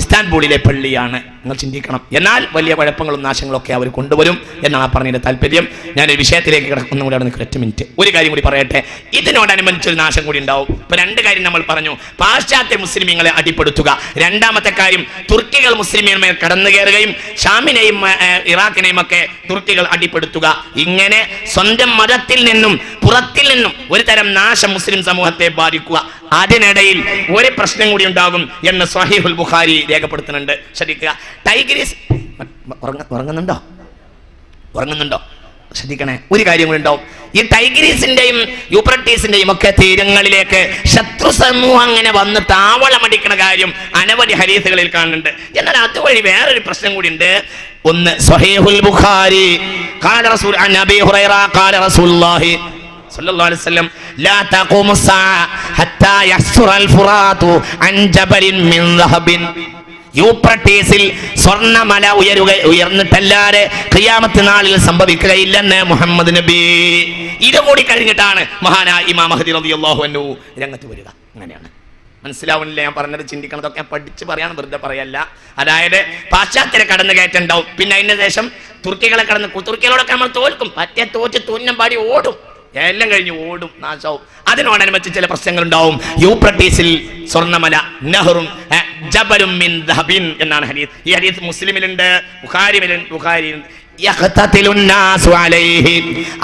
ഇസ്താൻബൂളിലെ പള്ളിയാണ്. നിങ്ങൾ ചിന്തിക്കണം. എന്നാൽ വലിയ കുഴപ്പങ്ങളും നാശങ്ങളും ഒക്കെ അവർ കൊണ്ടുവരും എന്നാണ് പറഞ്ഞതിന്റെ താല്പര്യം. ഞാനൊരു വിഷയത്തിലേക്ക് കിടക്കുന്ന കൂടെ അവിടെ 1 മിനിറ്റ് ഒരു കാര്യം കൂടി പറയട്ടെ. ഇതിനോടനുബന്ധിച്ചൊരു നാശം കൂടി ഉണ്ടാവും. ഇപ്പൊ 2 കാര്യം നമ്മൾ പറഞ്ഞു. പാശ്ചാത്യ മുസ്ലിമീങ്ങളെ അടിപ്പെടുത്തുക. രണ്ടാമത്തെ കാര്യം തുർക്കികൾ മുസ്ലിമീന്മേൽ കടന്നു കയറുകയും ഷാമിനെയും ഇറാഖിനെയും ഒക്കെ തുർക്കികൾ അടിപ്പെടുത്തുക. ഇങ്ങനെ സ്വന്തം മതത്തിൽ നിന്നും പുറത്തിൽ നിന്നും ഒരു തരം നാശം മുസ്ലിം സമൂഹത്തെ ബാധിക്കുക. അതിനിടയിൽ ഒരു പ്രശ്നം കൂടി ഉണ്ടാകും എന്ന് സ്വഹീഹുൽ ബുഖാരി രേഖപ്പെടുത്തുന്നുണ്ട്. ശ്രദ്ധിക്കുക. ടൈഗ്രീസ് ഉറങ്ങുന്നുണ്ടോ? ശ്രദ്ധിക്കണേ. ഒരു കാര്യം കൂടി ഉണ്ടാവും. ഈ ടൈഗ്രീസിന്റെയും യൂഫ്രട്ടീസിന്റെയും ഒക്കെ തീരങ്ങളിലേക്ക് ശത്രു സമൂഹം അങ്ങനെ വന്ന് താവളമടിക്കുന്ന കാര്യം അനവധി ഹദീസുകളിൽ കാണുന്നുണ്ട്. എന്നാൽ അതുവഴി വേറൊരു പ്രശ്നം കൂടി ഉണ്ട്. ഒന്ന് സ്വഹീഹുൽ ബുഖാരി ഖാല റസൂൽ അൻ അബീ ഹുറൈറ ഖാല റസൂലുള്ളാഹി സല്ലല്ലാഹു അലൈഹി വസല്ലം ലാ തഖൂമു സ്സാഅ ഹത്താ യസ്റൽ ഫുറാതു അൻ ജബലിൻ മിൻ ദഹബിൻ. യൂഫ്രട്ടീസിൽ സ്വർണ്ണമല ഉയർന്നിട്ടല്ലാതെ ഖിയാമത്ത് നാളിൽ സംഭവിക്കുകയില്ലെന്ന് മുഹമ്മദ് നബി. ഇതുകൂടി കഴിഞ്ഞിട്ടാണ് മഹാനായ ഇമാം മഹ്ദി റളിയല്ലാഹു അൻഹു രംഗത്ത് വരിക. അങ്ങനെയാണ്. മനസ്സിലാവുന്നില്ല ഞാൻ പറഞ്ഞത്? ചിന്തിക്കണതൊക്കെ ഞാൻ പഠിച്ച് പറയാൻ വെറുതെ പറയല്ല. അതായത് പാശ്ചാത്യരെ കടന്നു കയറ്റുണ്ടാവും. പിന്നെ അതിന് ശേഷം തുർക്കികളോടൊക്കെ നമ്മൾ തോൽക്കും. തോറ്റ് തുന്നം പാടി ഓടും. എല്ലാം കഴിഞ്ഞ് ഓടും, നാശവും. അതിനോടനുബന്ധിച്ച് ചില പ്രശ്നങ്ങൾ ഉണ്ടാവും. യൂഫ്രട്ടീസിൽ സ്വർണ്ണമല നഹറും ജബലും മിൻ ദഹബിൻ എന്നാണ് ഹദീസ്. ഈ ഹദീസ് മുസ്ലിമിലുണ്ട്, ബുഖാരിയിലുണ്ട്.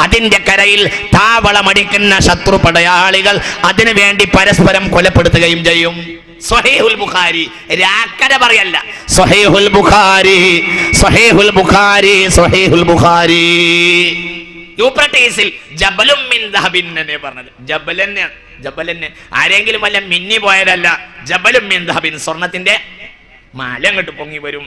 അതിന്റെ കരയിൽ താവളമടിക്കുന്ന ശത്രു പടയാളികൾ അതിനു വേണ്ടി പരസ്പരം കൊലപ്പെടുത്തുകയും ചെയ്യും. സ്വഹീഹുൽ ബുഖാരി, രാക്കര പറയല്ല. സ്വഹീഹുൽ ബുഖാരി. യൂഫ്രട്ടീസിൽ ജബലും മിൻ ദഹബിൻ എന്നേ പറഞ്ഞത്. ജബലന്നെ ആരെങ്കിലും വല്ല മിന്നി പോയതല്ല. ജബലും മിൻ ദഹബിൻ, സ്വർണത്തിന്റെ മല അങ്ങോട്ട് പൊങ്ങി വരും.